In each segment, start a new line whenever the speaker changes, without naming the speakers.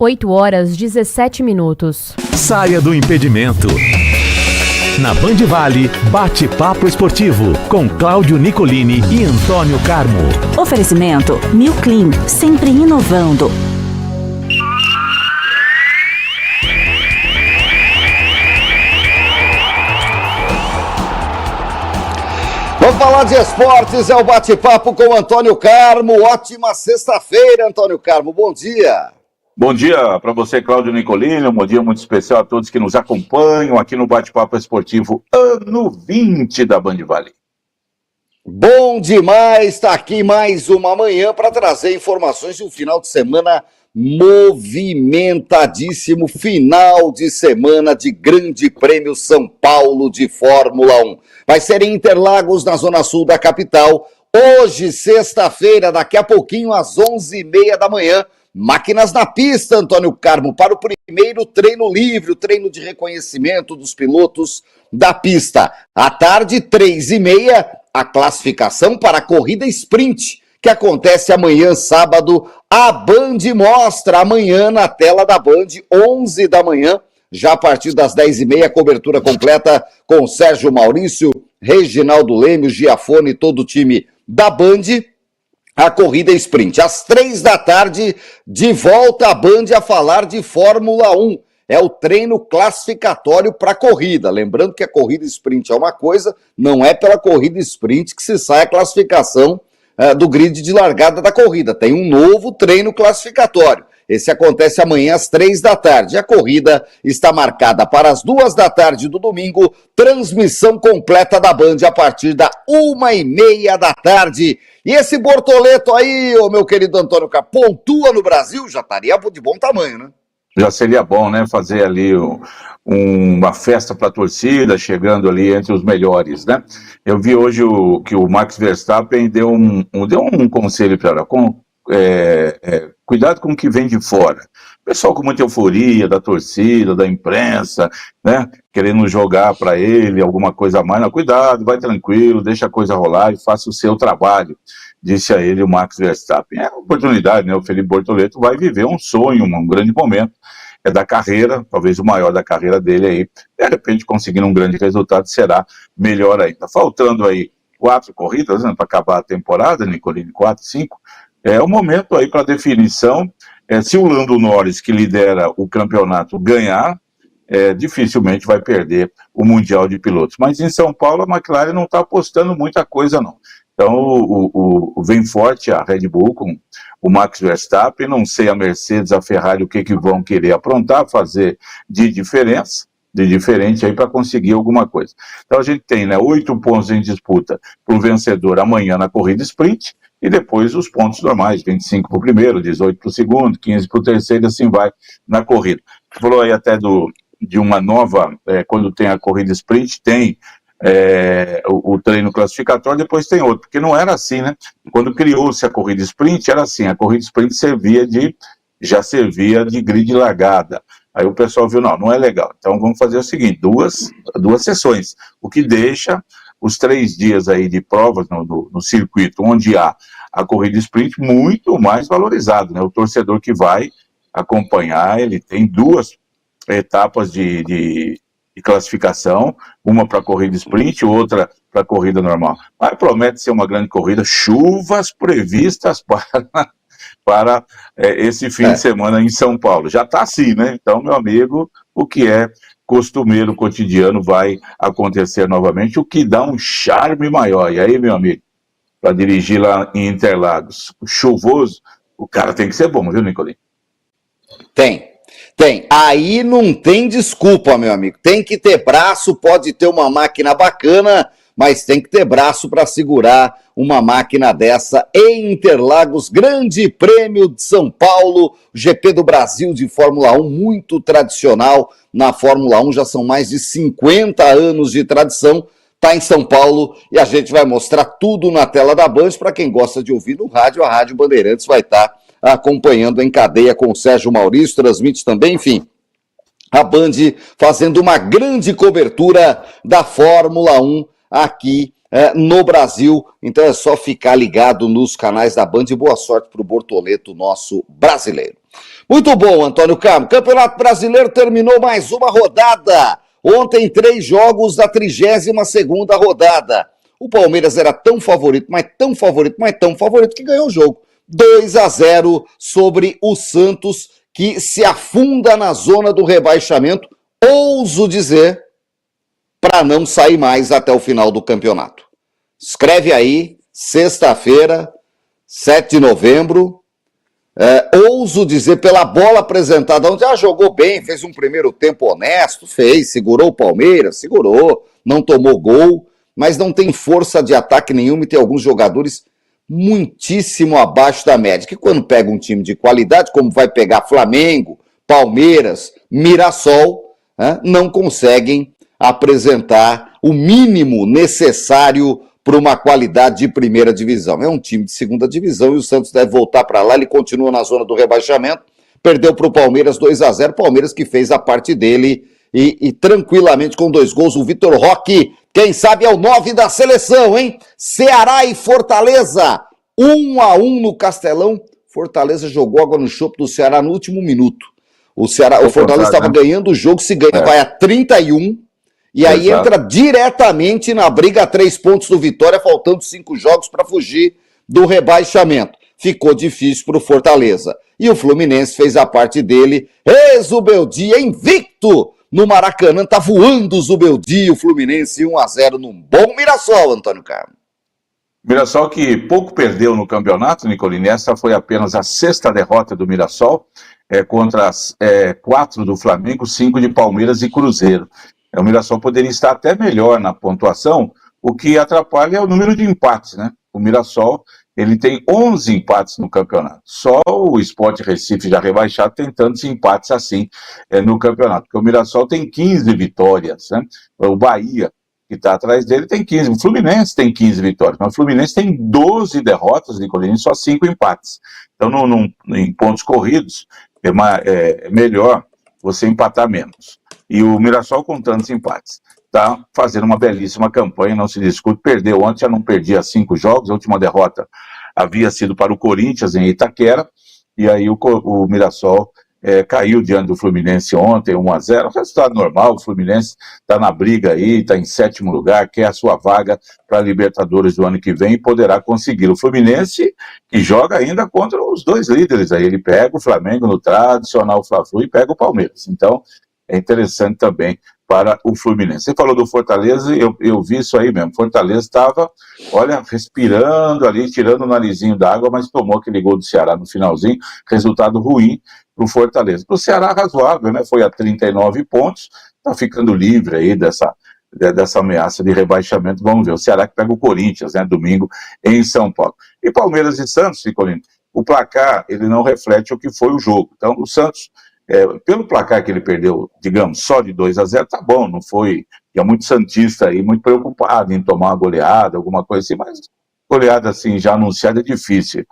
8h17.
Saia do impedimento. Na Band Vale, bate-papo esportivo com Cláudio Nicolini e Antônio Carmo.
Oferecimento New Clean, sempre inovando.
Vamos falar de esportes, é o bate-papo com o Antônio Carmo. Ótima sexta-feira, Antônio Carmo, bom dia.
Bom dia para você, Cláudio Nicolini, um bom dia muito especial a todos que nos acompanham aqui no Bate-Papo Esportivo ano 20 da Band Vale.
Bom demais, está aqui mais uma manhã para trazer informações de um final de semana movimentadíssimo, final de semana de Grande Prêmio São Paulo de Fórmula 1. Vai ser em Interlagos, na zona sul da capital, hoje, sexta-feira, daqui a pouquinho, às 11h30 da manhã, máquinas na pista, Antônio Carmo, para o primeiro treino livre, o treino de reconhecimento dos pilotos da pista. À tarde, 3h30, a classificação para a corrida sprint, que acontece amanhã, sábado. A Band mostra amanhã na tela da Band, 11 da manhã, já a partir das 10h30, cobertura completa com Sérgio Maurício, Reginaldo Leme, Giafone e todo o time da Band. A corrida sprint. Às 3 da tarde, de volta a Band a falar de Fórmula 1. É o treino classificatório para a corrida. Lembrando que a corrida sprint é uma coisa, não é pela corrida sprint que se sai a classificação do grid de largada da corrida. Tem um novo treino classificatório. Esse acontece amanhã às 3 da tarde. A corrida está marcada para as 2 da tarde do domingo. Transmissão completa da Band a partir da 1h30 da tarde. E esse Bortoleto aí, ô meu querido Antônio Carmo, pontua no Brasil? Já estaria de bom tamanho, né?
Já seria bom, né? Fazer ali uma festa para a torcida, chegando ali entre os melhores, né? Eu vi hoje que o Max Verstappen deu um conselho para ela. Cuidado com o que vem de fora. Pessoal com muita euforia da torcida, da imprensa, né? Querendo jogar para ele alguma coisa a mais. Não, cuidado, vai tranquilo, deixa a coisa rolar e faça o seu trabalho, disse a ele o Max Verstappen. É uma oportunidade, né? O Felipe Bortoleto vai viver um sonho, um grande momento da carreira, talvez o maior da carreira dele aí. De repente, conseguindo um grande resultado, será melhor ainda. Faltando aí 4 corridas, né, para acabar a temporada, Nicolini, 4, 5. É o momento aí para definição. Se o Lando Norris, que lidera o campeonato, ganhar, dificilmente vai perder o Mundial de Pilotos. Mas em São Paulo, a McLaren não está apostando muita coisa, não. Então, vem forte a Red Bull com o Max Verstappen. Não sei a Mercedes, a Ferrari, o que vão querer aprontar, fazer de diferente aí para conseguir alguma coisa. Então, a gente tem, né, 8 pontos em disputa para o vencedor amanhã na corrida sprint, e depois os pontos normais, 25 para o primeiro, 18 para o segundo, 15 para o terceiro, e assim vai na corrida. Você falou aí até de uma nova, quando tem a corrida sprint, tem o treino classificatório, depois tem outro, porque não era assim, né? Quando criou-se a corrida sprint, era assim, a corrida sprint já servia de grid largada. Aí o pessoal viu, não é legal, então vamos fazer o seguinte, duas sessões, o que deixa os 3 dias aí de provas no circuito, onde há a corrida sprint, muito mais valorizado, né? O torcedor que vai acompanhar, ele tem 2 etapas de classificação, uma para a corrida sprint, outra para a corrida normal. Mas promete ser uma grande corrida, chuvas previstas para esse fim de semana em São Paulo. Já está assim, né? Então, meu amigo, o que é costumeiro, cotidiano, vai acontecer novamente, o que dá um charme maior. E aí, meu amigo, para dirigir lá em Interlagos, chuvoso, o cara tem que ser bom, viu, Nicolini?
Tem. Aí não tem desculpa, meu amigo. Tem que ter braço, pode ter uma máquina bacana, mas tem que ter braço para segurar uma máquina dessa em Interlagos. Grande Prêmio de São Paulo, GP do Brasil de Fórmula 1, muito tradicional na Fórmula 1, já são mais de 50 anos de tradição, está em São Paulo e a gente vai mostrar tudo na tela da Band. Para quem gosta de ouvir no rádio, a Rádio Bandeirantes vai estar acompanhando em cadeia com o Sérgio Maurício, transmite também, enfim, a Band fazendo uma grande cobertura da Fórmula 1 aqui no Brasil. Então é só ficar ligado nos canais da Band e boa sorte para o Bortoleto, nosso brasileiro. Muito bom, Antônio Carmo. Campeonato Brasileiro terminou mais uma rodada. Ontem, 3 jogos da 32ª rodada. O Palmeiras era tão favorito, mas tão favorito, mas tão favorito que ganhou o jogo. 2-0 sobre o Santos, que se afunda na zona do rebaixamento, ouso dizer, para não sair mais até o final do campeonato. Escreve aí, sexta-feira, 7 de novembro, ouso dizer, pela bola apresentada ontem, jogou bem, fez um primeiro tempo honesto, fez, segurou o Palmeiras, segurou, não tomou gol, mas não tem força de ataque nenhuma e tem alguns jogadores muitíssimo abaixo da média, que quando pega um time de qualidade, como vai pegar Flamengo, Palmeiras, Mirassol, não conseguem apresentar o mínimo necessário para uma qualidade de primeira divisão. É um time de segunda divisão e o Santos deve voltar para lá, ele continua na zona do rebaixamento, perdeu para o Palmeiras 2-0, Palmeiras que fez a parte dele e tranquilamente com 2 gols, o Vitor Roque, quem sabe é o 9 da seleção, hein? Ceará e Fortaleza, 1-1 no Castelão, Fortaleza jogou água no chope do Ceará no último minuto. O Fortaleza estava ganhando o jogo, se ganha vai a 31, e aí entra diretamente na briga a 3 pontos do Vitória, faltando 5 jogos para fugir do rebaixamento. Ficou difícil para o Fortaleza. E o Fluminense fez a parte dele, Zubeldia invicto no Maracanã, tá voando o Zubeldia, o Fluminense 1-0 num bom Mirassol, Antônio Carmo.
Mirassol que pouco perdeu no campeonato, Nicolini, essa foi apenas a 6ª derrota do Mirassol, contra as 4 do Flamengo, 5 de Palmeiras e Cruzeiro. O Mirassol poderia estar até melhor na pontuação, o que atrapalha é o número de empates, né? O Mirassol, ele tem 11 empates no campeonato. Só o Sport Recife já rebaixado tem tantos empates assim no campeonato. Porque o Mirassol tem 15 vitórias, né? O Bahia, que está atrás dele, tem 15. O Fluminense tem 15 vitórias, mas o Fluminense tem 12 derrotas, Nicolini, só 5 empates. Então, em pontos corridos, é melhor você empatar menos. E o Mirassol, com tantos empates, está fazendo uma belíssima campanha, não se discute. Perdeu ontem, já não perdia 5 jogos, a última derrota havia sido para o Corinthians em Itaquera, e aí o Mirassol caiu diante do Fluminense ontem, 1-0, resultado normal. O Fluminense está na briga aí, está em 7º lugar, quer a sua vaga para a Libertadores do ano que vem e poderá conseguir. O Fluminense que joga ainda contra os 2 líderes aí, ele pega o Flamengo no tradicional Fla-Flu e pega o Palmeiras, então é interessante também para o Fluminense. Você falou do Fortaleza, eu vi isso aí mesmo. Fortaleza estava, olha, respirando ali, tirando o narizinho d'água, mas tomou aquele gol do Ceará no finalzinho, resultado ruim para o Fortaleza. Para o Ceará, razoável, né? Foi a 39 pontos, está ficando livre aí dessa ameaça de rebaixamento. Vamos ver, o Ceará que pega o Corinthians, né, domingo, em São Paulo. E Palmeiras e Santos, Nicolini, o placar, ele não reflete o que foi o jogo. Então, o Santos, pelo placar que ele perdeu, digamos, só de 2-0, tá bom, não foi, e é muito santista aí, muito preocupado em tomar uma goleada, alguma coisa assim, mas goleada assim, já anunciada, é difícil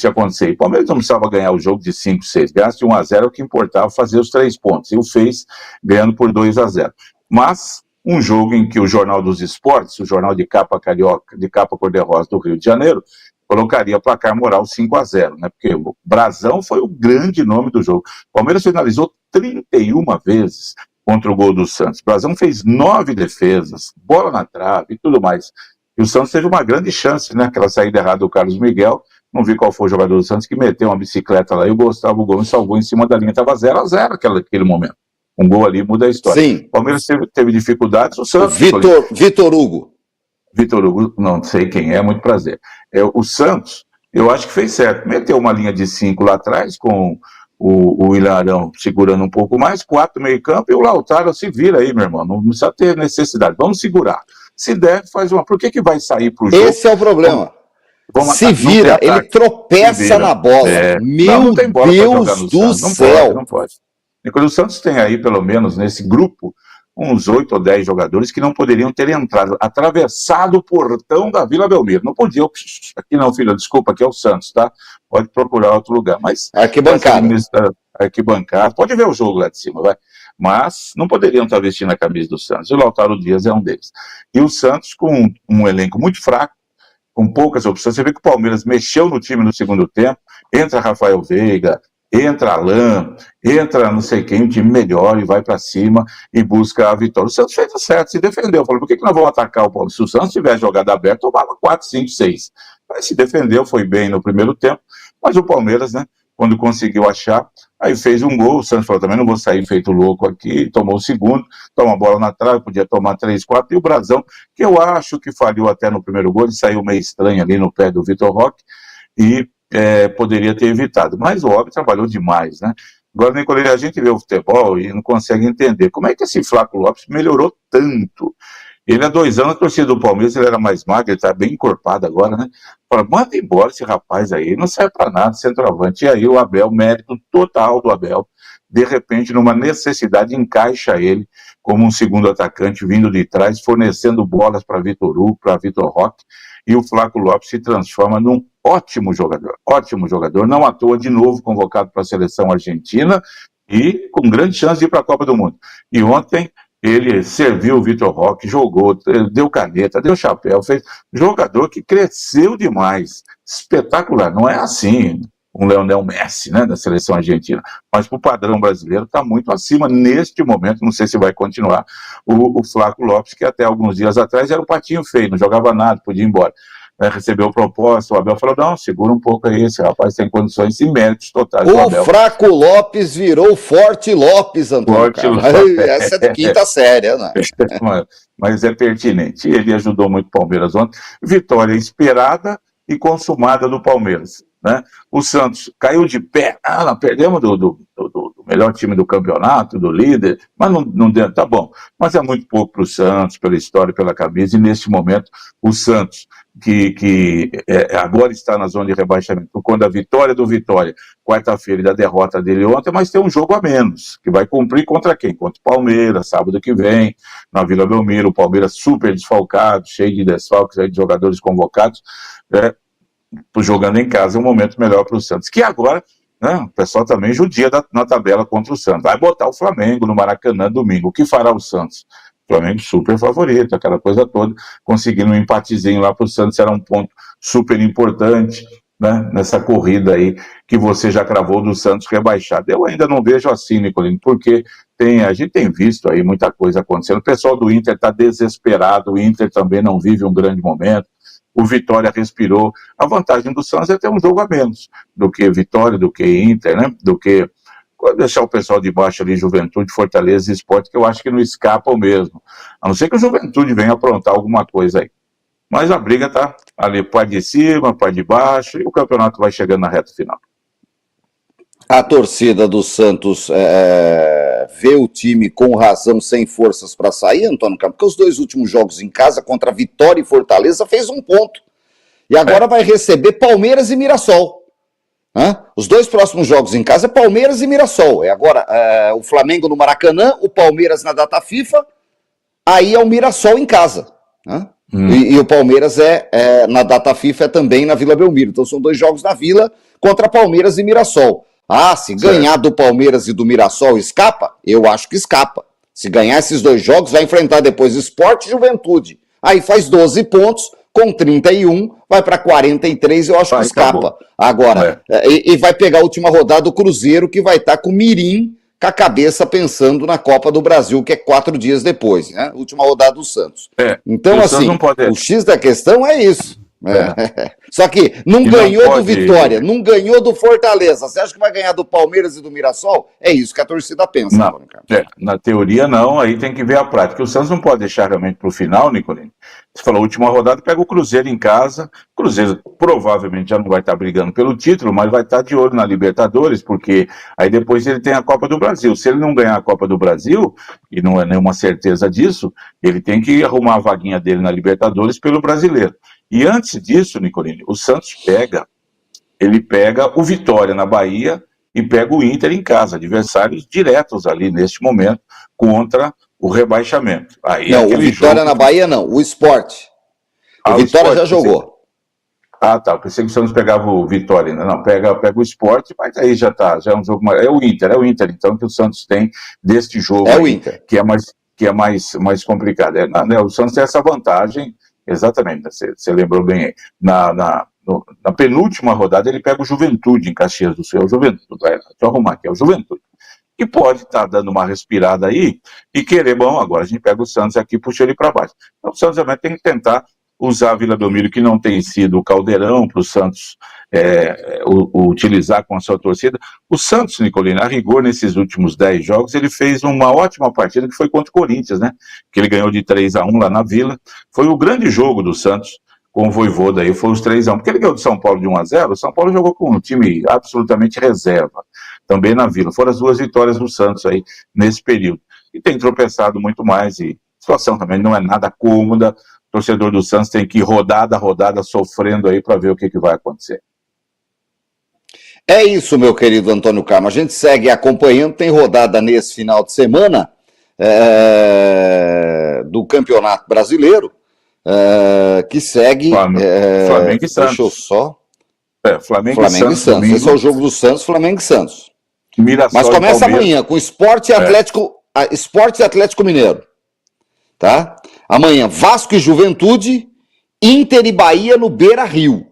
de acontecer. O Palmeiras não precisava ganhar o jogo de 5-6, ganhasse de 1-0, o que importava fazer os 3 pontos, e o fez ganhando por 2-0. Mas um jogo em que o Jornal dos Esportes, o jornal de capa carioca, de capa cor-de-rosa do Rio de Janeiro, colocaria placar moral 5-0, né? Porque o Brazão foi o grande nome do jogo. O Palmeiras finalizou 31 vezes contra o gol do Santos. O Brazão fez 9 defesas, bola na trave e tudo mais. E o Santos teve uma grande chance, né? Aquela saída errada do Carlos Miguel, não vi qual foi o jogador do Santos que meteu uma bicicleta lá e o Gustavo Gomes salvou em cima da linha. Estava 0-0 aquele momento. Um gol ali muda a história.
Sim.
O Palmeiras teve dificuldades. O Santos...
Vitor Hugo,
não sei quem é, muito prazer. O Santos, eu acho que fez certo. Meteu uma linha de 5 lá atrás, com o Ilharão segurando um pouco mais, 4 meio campo, e o Lautaro se vira aí, meu irmão. Não precisa ter necessidade. Vamos segurar. Se der, faz uma... Por que vai sair pro jogo?
Esse é o problema. Se vira, ele tropeça na bola. Meu Deus do céu.
Não pode. Nicolás, o Santos tem aí, pelo menos, nesse grupo, uns 8 ou 10 jogadores que não poderiam ter entrado, atravessado o portão da Vila Belmiro. Não podia. Aqui não, filho, desculpa, aqui é o Santos, tá? Pode procurar outro lugar. Mas arquibancada. Pode ver o jogo lá de cima, vai. Mas não poderiam estar vestindo a camisa do Santos. E o Lautaro Dias é um deles. E o Santos, com um elenco muito fraco, com poucas opções. Você vê que o Palmeiras mexeu no time no segundo tempo. Entra Rafael Veiga, entra Alain, entra não sei quem, um time melhor e vai para cima e busca a vitória. O Santos fez o certo, se defendeu. Falou, por que nós vamos atacar o Palmeiras? Se o Santos tivesse jogado aberto, tomava 4, 5, 6. Mas se defendeu, foi bem no primeiro tempo, mas o Palmeiras, né, quando conseguiu achar, aí fez um gol. O Santos falou, também não vou sair feito louco aqui, tomou o segundo, toma a bola na trave, podia tomar 3, 4, e o Brazão, que eu acho que falhou até no primeiro gol, ele saiu meio estranho ali no pé do Vitor Roque, e poderia ter evitado, mas o Óbvio trabalhou demais, né? Agora, Nicolini, a gente vê o futebol e não consegue entender como é que esse Flaco Lopes melhorou tanto. Ele há 2 anos, a torcida do Palmeiras, ele era mais magro, ele tá bem encorpado agora, né? Fala, manda embora esse rapaz aí, não serve pra nada, centroavante. E aí o Abel, mérito total do Abel, de repente, numa necessidade, encaixa ele como um segundo atacante, vindo de trás, fornecendo bolas para Vitor Hugo, para Vitor Roque, e o Flaco Lopes se transforma num ótimo jogador, não à toa, de novo convocado para a seleção argentina e com grande chance de ir para a Copa do Mundo. E ontem ele serviu o Vitor Roque, jogou, deu caneta, deu chapéu, fez jogador que cresceu demais, espetacular. Não é assim um Lionel Messi, né, da seleção argentina, mas para o padrão brasileiro está muito acima neste momento. Não sei se vai continuar o Flaco Lopes, que até alguns dias atrás era um patinho feio, não jogava nada, podia ir embora. Recebeu proposta, o Abel falou, não, segura um pouco aí, esse rapaz tem condições e méritos totais.
O Flaco Lopes virou Forte Lopes, Antônio.
Forte Lopes.
Essa é de quinta série, né?
Mas é pertinente, ele ajudou muito o Palmeiras ontem. Vitória esperada e consumada do Palmeiras, né? O Santos caiu de pé, nós perdemos do melhor time do campeonato, do líder, mas não deu, tá bom. Mas é muito pouco para o Santos, pela história, pela camisa, e neste momento o Santos, que agora está na zona de rebaixamento, por conta da vitória do Vitória, quarta-feira, e da derrota dele ontem, mas tem um jogo a menos, que vai cumprir contra quem? Contra o Palmeiras, sábado que vem, na Vila Belmiro. O Palmeiras super desfalcado, cheio de desfalques, de jogadores convocados, jogando em casa, é um momento melhor para o Santos, que agora, né, o pessoal também judia na tabela contra o Santos, vai botar o Flamengo no Maracanã domingo. O que fará o Santos? O Flamengo super favorito, aquela coisa toda, conseguindo um empatezinho lá para o Santos, era um ponto super importante, né, nessa corrida aí que você já cravou do Santos rebaixado. Eu ainda não vejo assim, Nicolino, porque a gente tem visto aí muita coisa acontecendo. O pessoal do Inter está desesperado, o Inter também não vive um grande momento. O Vitória respirou. A vantagem do Santos é ter um jogo a menos do que Vitória, do que Inter, né? Do que deixar o pessoal de baixo ali, Juventude, Fortaleza e Sport, que eu acho que não escapam mesmo. A não ser que o Juventude venha aprontar alguma coisa aí. Mas a briga tá ali, parte de cima, parte de baixo, e o campeonato vai chegando na reta final.
A torcida do Santos vê o time com razão, sem forças para sair, Antônio Campos, porque os 2 últimos jogos em casa, contra Vitória e Fortaleza, fez 1 ponto. E agora vai receber Palmeiras e Mirassol. Os 2 próximos jogos em casa é Palmeiras e Mirassol. Agora o Flamengo no Maracanã, o Palmeiras na data FIFA, aí é o Mirassol em casa. E o Palmeiras na data FIFA é também na Vila Belmiro. Então são 2 jogos na Vila contra Palmeiras e Mirassol. Se ganhar do Palmeiras e do Mirassol escapa, eu acho que escapa. Se ganhar esses 2 jogos, vai enfrentar depois Sport e Juventude. Aí faz 12 pontos, com 31, vai para 43, eu acho que escapa. Agora, e vai pegar a última rodada do Cruzeiro, que vai estar com o Mirim, com a cabeça pensando na Copa do Brasil, que é 4 dias depois, né? Última rodada do Santos. Então, assim, o X da questão é isso. Só que não ganhou do Vitória, não ganhou do Fortaleza. Você acha que vai ganhar do Palmeiras e do Mirassol? É isso que a torcida pensa.
Não, na teoria não, aí tem que ver a prática. O Santos não pode deixar realmente para o final, Nicolini. Você falou, última rodada, pega o Cruzeiro em casa. O Cruzeiro provavelmente já não vai estar brigando pelo título, mas vai estar de olho na Libertadores, porque aí depois ele tem a Copa do Brasil. Se ele não ganhar a Copa do Brasil, e não é nenhuma certeza disso, ele tem que arrumar a vaguinha dele na Libertadores pelo Brasileiro. E antes disso, Nicolini, o Santos pega o Vitória na Bahia e pega o Inter em casa, adversários diretos ali neste momento contra o rebaixamento. Aí
não, o Vitória na Bahia não, o Sport. O Vitória já jogou.
Tá, pensei que o Santos pegava o Vitória, não, pega o Sport, mas aí já é um jogo mais, é o Inter então que o Santos tem deste jogo
o Inter.
que é mais complicado. O Santos tem essa vantagem. Exatamente, você lembrou bem aí, na na penúltima rodada ele pega o Juventude em Caxias do Sul, é o Juventude, deixa eu arrumar aqui, é o Juventude, que pode estar dando uma respirada aí e querer, bom, agora a gente pega o Santos aqui e puxa ele para baixo. Então o Santos também tem que tentar usar a Vila Belmiro, que não tem sido o caldeirão para o Santos utilizar com a sua torcida. O Santos, Nicolino, a rigor, nesses últimos 10 jogos, ele fez uma ótima partida, que foi contra o Corinthians, né? Que ele ganhou de 3-1 lá na Vila. Foi o grande jogo do Santos com o Vojvoda aí, foi os 3-1. Porque ele ganhou do São Paulo de 1-0, o São Paulo jogou com um time absolutamente reserva, também na Vila. Foram as 2 vitórias do Santos aí, nesse período. E tem tropeçado muito mais, e a situação também não é nada cômoda. O torcedor do Santos tem que ir rodada a rodada sofrendo aí para ver o que vai acontecer.
É isso, meu querido Antônio Carmo. A gente segue acompanhando, tem rodada nesse final de semana do Campeonato Brasileiro, que segue...
Flamengo e Santos.
Deixa eu só...
Flamengo e Santos.
Domingo. Esse é o jogo do Santos, Flamengo e Santos.
Mirassol.
Mas começa amanhã com Sport e Atlético Mineiro. Tá? Amanhã, Vasco e Juventude, Inter e Bahia no Beira-Rio.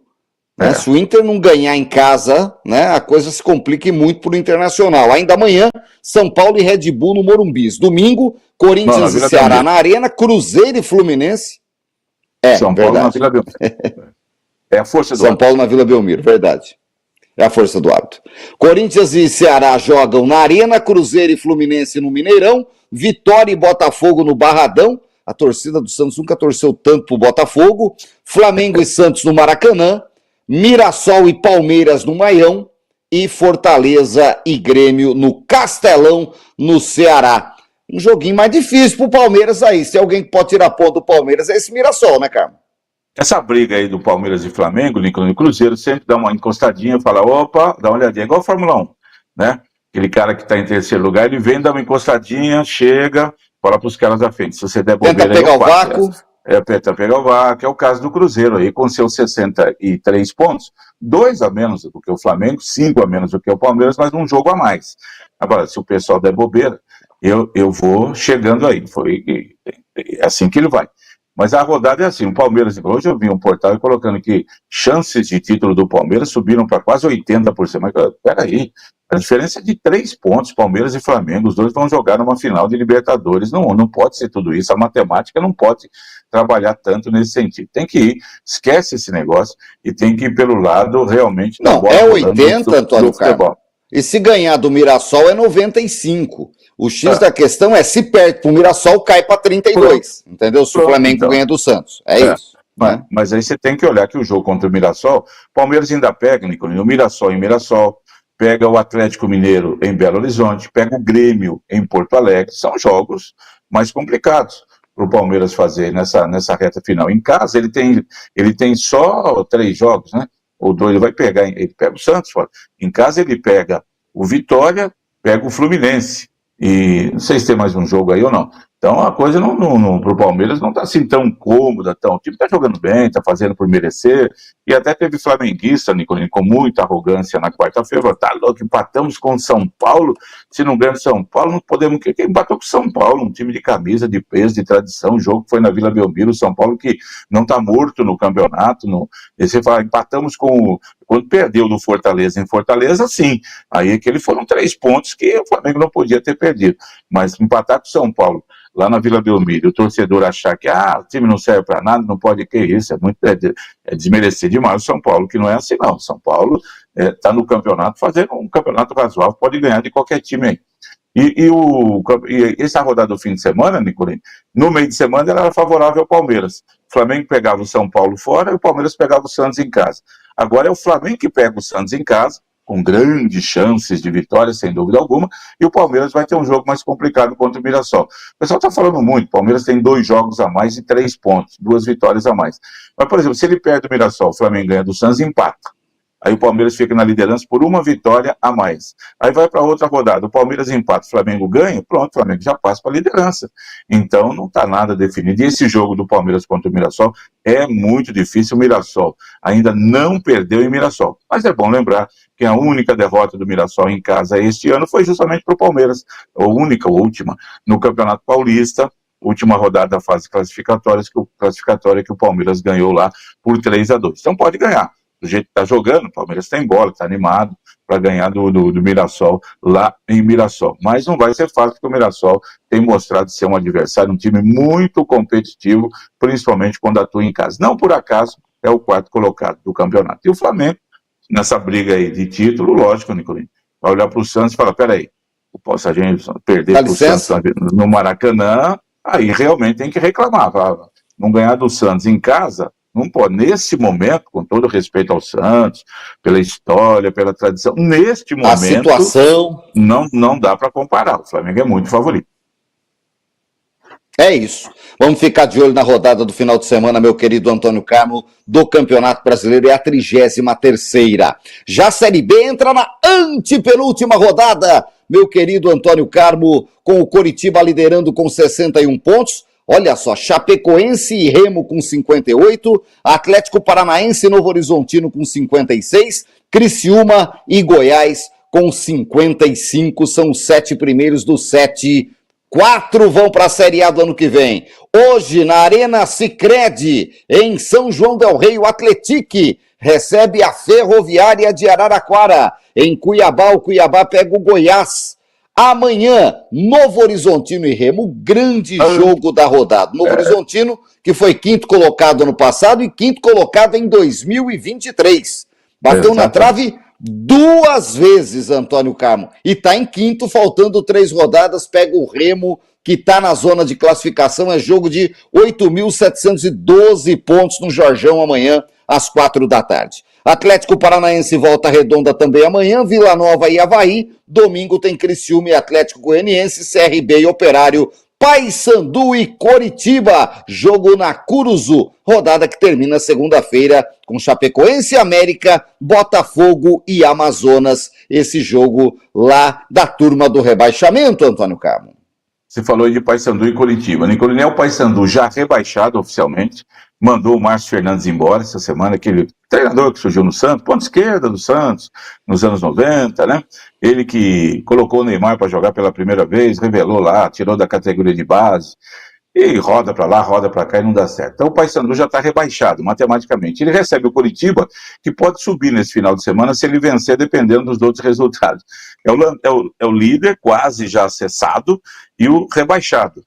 Né? Se o Inter não ganhar em casa, né, a coisa se complica muito pro Internacional. Ainda amanhã, São Paulo e Red Bull no Morumbis. Domingo, Corinthians e Ceará na Arena, Cruzeiro e Fluminense.
São Paulo na Vila Belmiro. É a força do
São Paulo na Vila Belmiro, verdade. É a força do hábito. Corinthians e Ceará jogam na Arena, Cruzeiro e Fluminense no Mineirão, Vitória e Botafogo no Barradão. A torcida do Santos nunca torceu tanto pro Botafogo. Flamengo e Santos no Maracanã, Mirassol e Palmeiras no Maião e Fortaleza e Grêmio no Castelão, no Ceará. Um joguinho mais difícil pro Palmeiras aí. Se alguém que pode tirar ponto do Palmeiras é esse Mirassol, né, Carmo?
Essa briga aí do Palmeiras e Flamengo, Lincoln e Cruzeiro, sempre dá uma encostadinha, fala, opa, dá uma olhadinha, igual a Fórmula 1, né? Aquele cara que está em terceiro lugar, ele vem, dá uma encostadinha, chega, fala para os caras da frente. Se você der bobeira...
Tenta pegar o vácuo.
Tenta pegar o vácuo, é o caso do Cruzeiro aí, com seus 63 pontos, 2 a menos do que o Flamengo, 5 a menos do que o Palmeiras, mas um jogo a mais. Agora, se o pessoal der bobeira, eu vou chegando aí, é assim que ele vai. Mas a rodada é assim, o Palmeiras, hoje eu vi um portal colocando que chances de título do Palmeiras subiram para quase 80%, mas peraí, a diferença é de 3 pontos, Palmeiras e Flamengo, os dois vão jogar numa final de Libertadores, não pode ser tudo isso, a matemática não pode trabalhar tanto nesse sentido, tem que ir, esquece esse negócio e tem que ir pelo lado realmente da bola.
Não, é 80, Antônio Carlos, e se ganhar do Mirassol é 95. O X da questão é, se perde pro Mirassol, cai para 32, entendeu? Se o Flamengo ganha do Santos, isso.
Mas aí você tem que olhar que o jogo contra o Mirassol, Palmeiras ainda pega, Nicolino, o Mirassol em Mirassol, pega o Atlético Mineiro em Belo Horizonte, pega o Grêmio em Porto Alegre, são jogos mais complicados para o Palmeiras fazer nessa reta final. Em casa ele tem só 3 jogos, né? Ou 2, ele pega o Santos, em casa ele pega o Vitória, pega o Fluminense. E não sei se tem mais um jogo aí ou não. Então a coisa para o Palmeiras não está assim tão cômoda, o time está jogando bem, está fazendo por merecer, e até teve flamenguista, Nicolino, com muita arrogância na quarta-feira, tá louco, empatamos com o São Paulo, se não ganha São Paulo, não podemos, que empatou com o São Paulo, um time de camisa, de peso, de tradição, o jogo foi na Vila Belmiro, o São Paulo que não está morto no campeonato, e você fala, empatamos quando perdeu do Fortaleza em Fortaleza, sim, aí aqueles foram 3 pontos que o Flamengo não podia ter perdido, mas empatar com o São Paulo, lá na Vila Belmiro, o torcedor achar que o time não serve para nada, não pode, que isso, é desmerecer demais o São Paulo, que não é assim não, o São Paulo está no campeonato, fazendo um campeonato razoável, pode ganhar de qualquer time aí. E essa rodada do fim de semana, Nicolino, no meio de semana ela era favorável ao Palmeiras, o Flamengo pegava o São Paulo fora e o Palmeiras pegava o Santos em casa. Agora é o Flamengo que pega o Santos em casa, com grandes chances de vitória, sem dúvida alguma, e o Palmeiras vai ter um jogo mais complicado contra o Mirassol. O pessoal está falando muito, o Palmeiras tem 2 jogos a mais e 3 pontos, 2 vitórias a mais. Mas, por exemplo, se ele perde o Mirassol, o Flamengo ganha do Santos, empata. Aí o Palmeiras fica na liderança por 1 vitória a mais. Aí vai para outra rodada, o Palmeiras empata, o Flamengo ganha, pronto, o Flamengo já passa para a liderança. Então não está nada definido. E esse jogo do Palmeiras contra o Mirassol é muito difícil. O Mirassol ainda não perdeu em Mirassol. Mas é bom lembrar que a única derrota do Mirassol em casa este ano foi justamente para o Palmeiras. A última, no Campeonato Paulista, última rodada da fase classificatória que o Palmeiras ganhou lá por 3-2. Então pode ganhar. do jeito que está jogando, o Palmeiras tem bola, está animado para ganhar do Mirassol lá em Mirassol. Mas não vai ser fácil, porque o Mirassol tem mostrado ser um adversário, um time muito competitivo, principalmente quando atua em casa. Não por acaso é o quarto colocado do campeonato. E o Flamengo, nessa briga aí de título, lógico, Nicolini, vai olhar para o Santos e falar, peraí, se a gente perder para o Santos no Maracanã, aí realmente tem que reclamar. Não ganhar do Santos em casa, não pode. Nesse momento, com todo respeito ao Santos, pela história, pela tradição, neste momento,
a situação,
não dá para comparar. O Flamengo é muito favorito.
É isso. Vamos ficar de olho na rodada do final de semana, meu querido Antônio Carmo, do Campeonato Brasileiro, é a 33ª. Já a Série B entra na antepenúltima rodada, meu querido Antônio Carmo, com o Coritiba liderando com 61 pontos. Olha só, Chapecoense e Remo com 58, Atlético Paranaense e Novo Horizontino com 56, Criciúma e Goiás com 55, são os 7 primeiros dos 7. 4 vão para a Série A do ano que vem. Hoje, na Arena Sicredi, em São João del Rei, o Atletique recebe a Ferroviária de Araraquara. Em Cuiabá, o Cuiabá pega o Goiás. Amanhã, Novo Horizontino e Remo, grande jogo da rodada. Novo Horizontino, que foi 5º colocado ano passado e 5º colocado em 2023. Bateu na trave 2 vezes, Antônio Carmo. E está em 5º, faltando 3 rodadas, pega o Remo, que está na zona de classificação. É jogo de 8.712 pontos no Jorjão amanhã, às 4 da tarde. Atlético Paranaense Volta Redonda também amanhã, Vila Nova e Avaí. Domingo tem Criciúma e Atlético Goianiense, CRB e Operário, Paysandu e Coritiba. Jogo na Curuzu. Rodada que termina segunda-feira com Chapecoense, América, Botafogo e Amazonas. Esse jogo lá da turma do rebaixamento, Antônio Carmo.
Você falou de Paysandu e Coritiba. Nicolini, é o Paysandu já rebaixado oficialmente, mandou o Márcio Fernandes embora essa semana, aquele treinador que surgiu no Santos, ponta esquerda do Santos, nos anos 90, né? Ele que colocou o Neymar para jogar pela primeira vez, revelou lá, tirou da categoria de base, e roda para lá, roda para cá e não dá certo. Então o Paysandu já está rebaixado matematicamente. Ele recebe o Coritiba, que pode subir nesse final de semana se ele vencer, dependendo dos outros resultados. É o líder, quase já acessado, e o rebaixado.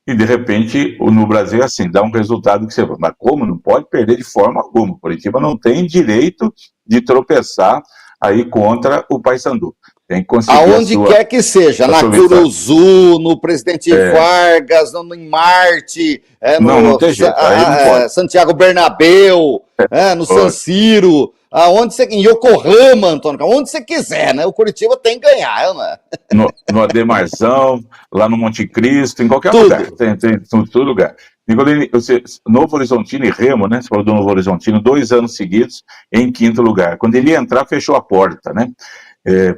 E de repente, no Brasil é assim, dá um resultado que você fala, mas como? Não pode perder de forma alguma. O Coritiba não tem direito de tropeçar aí contra o Paysandu. Tem que conseguir
aonde quer que seja, na Curuzu, no Presidente Vargas, em Marte,
não tem jeito, aí não pode.
Santiago Bernabéu, no San Siro, aonde você, em Yokohama, Antônio, onde você quiser, né? O Coritiba tem que ganhar, né?
No Ademarzão, lá no Monte Cristo, em qualquer lugar, tem todo lugar. Nicolini, Novo Horizontino e Remo, né? Você falou do Novo Horizontino, 2 anos seguidos em 5º lugar. Quando ele ia entrar, fechou a porta, né?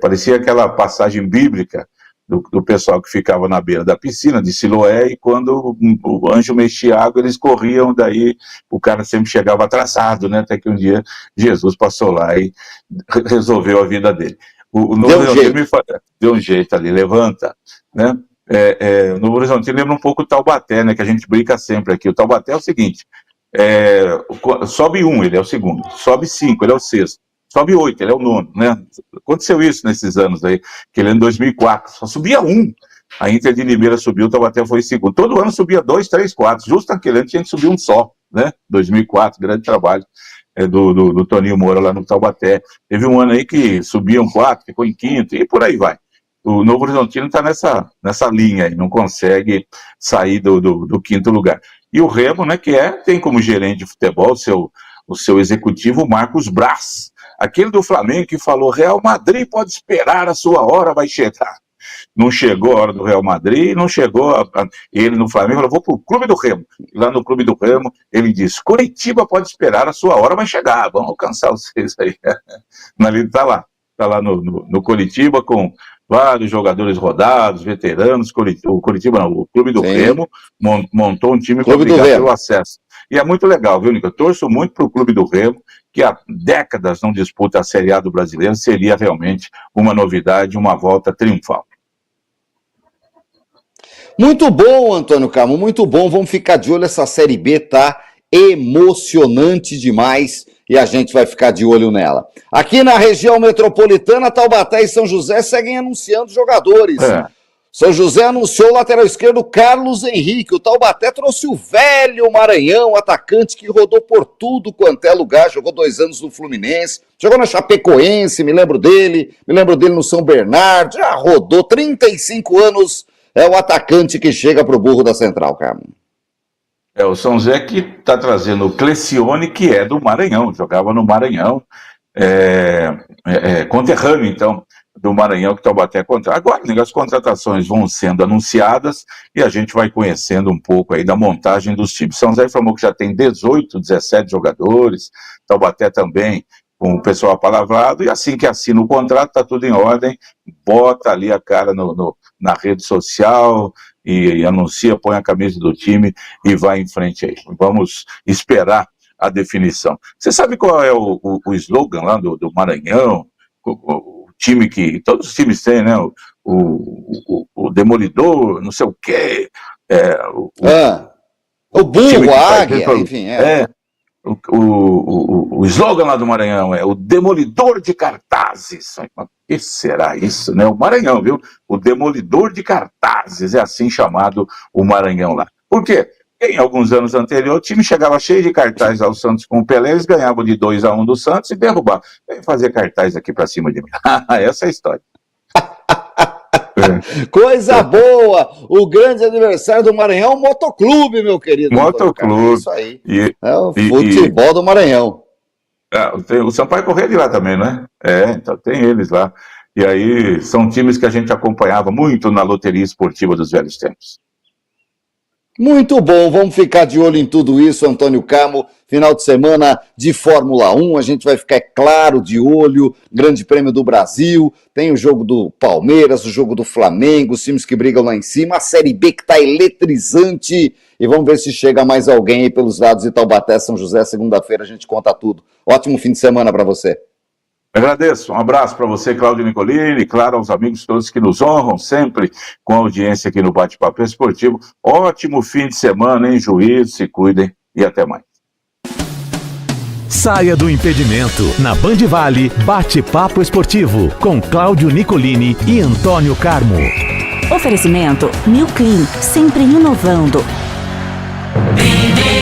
Parecia aquela passagem bíblica do pessoal que ficava na beira da piscina de Siloé, e quando o anjo mexia a água, eles corriam, daí o cara sempre chegava atrasado, né? Até que um dia Jesus passou lá e resolveu a vida dele. O Novo Horizontino deu um jeito ali, levanta, né? O Novo Horizontino lembra um pouco o Taubaté, né? Que a gente brinca sempre aqui. O Taubaté é o seguinte, sobe 1, ele é o segundo, sobe 5, ele é o sexto, sobe 8, ele é o 9º, né? Aconteceu isso nesses anos aí, que ele em 2004, só subia 1. A Inter de Limeira subiu, o Taubaté foi segundo. Todo ano subia 2, 3, 4. Justo naquele ano tinha que subir um só, né? 2004, grande trabalho do Toninho Moura lá no Taubaté. Teve um ano aí que subiam 4, ficou em 5º, e por aí vai. O Novo Horizontino está nessa linha aí, não consegue sair do 5º lugar. E o Remo, né, que tem como gerente de futebol o seu executivo Marcos Braz, aquele do Flamengo que falou, Real Madrid pode esperar, a sua hora vai chegar. Não chegou a hora do Real Madrid, não chegou ele no Flamengo, falou, vou pro Clube do Remo. E lá no Clube do Remo, ele disse, Coritiba pode esperar, a sua hora vai chegar, vamos alcançar vocês aí. Ele tá lá no Coritiba com vários jogadores rodados, veteranos, o Coritiba não, o Clube do Remo montou um time para brigar pelo acesso. E é muito legal, viu, Nico? Eu torço muito para o Clube do Remo, que há décadas não disputa a Série A do brasileiro, seria realmente uma novidade, uma volta triunfal.
Muito bom, Antônio Carmo, muito bom. Vamos ficar de olho, essa Série B tá emocionante demais. e a gente vai ficar de olho nela. Aqui na região metropolitana, Taubaté e São José seguem anunciando jogadores. São José anunciou o lateral esquerdo Carlos Henrique. O Taubaté trouxe o velho Maranhão, atacante que rodou por tudo quanto é lugar, jogou 2 anos no Fluminense, jogou na Chapecoense, me lembro dele no São Bernardo, já rodou 35 anos, é o atacante que chega pro burro da Central, Carmo.
É o São José que está trazendo o Clecione, que é do Maranhão, jogava no Maranhão, conterrâneo, então, do Maranhão que Taubaté contrata. Agora, as contratações vão sendo anunciadas e a gente vai conhecendo um pouco aí da montagem dos times. São José informou que já tem 18, 17 jogadores, Taubaté também, com o pessoal apalavrado, e assim que assina o contrato, está tudo em ordem, bota ali a cara na rede social e anuncia, põe a camisa do time e vai em frente aí. Vamos esperar a definição. Você sabe qual é o slogan lá do Maranhão? O time que todos os times têm, né? O Demolidor, não sei o quê.
O burro, a águia, enfim.
O slogan lá do Maranhão é o Demolidor de Cartazes. Mas o que será isso, né? O Maranhão, viu? O Demolidor de Cartazes, é assim chamado o Maranhão lá. Por quê? Em alguns anos anteriores, o time chegava cheio de cartazes ao Santos com o Pelé, eles ganhavam de 2-1 do Santos e derrubavam. Vem fazer cartaz aqui pra cima de mim. Essa é a história.
Coisa boa! O grande aniversário do Maranhão, Motoclube, meu querido.
Motoclube.
É isso aí. É o futebol do Maranhão.
O Sampaio Corrêa de lá também, né? Então tem eles lá. E aí são times que a gente acompanhava muito na loteria esportiva dos velhos tempos.
Muito bom, vamos ficar de olho em tudo isso, Antônio Carmo. Final de semana de Fórmula 1, a gente vai ficar, claro, de olho. Grande Prêmio do Brasil, tem o jogo do Palmeiras, o jogo do Flamengo, os times que brigam lá em cima, a Série B que está eletrizante. E vamos ver se chega mais alguém aí pelos lados de Taubaté, São José. Segunda-feira a gente conta tudo. Ótimo fim de semana para você.
Agradeço, um abraço para você, Cláudio Nicolini, e claro, aos amigos todos que nos honram sempre com a audiência aqui no Bate-Papo Esportivo. Ótimo fim de semana, hein? Juízo, se cuidem e até mais.
Saia do impedimento. Na Band Vale, Bate-Papo Esportivo, com Cláudio Nicolini e Antônio Carmo.
Oferecimento New Clean, sempre inovando.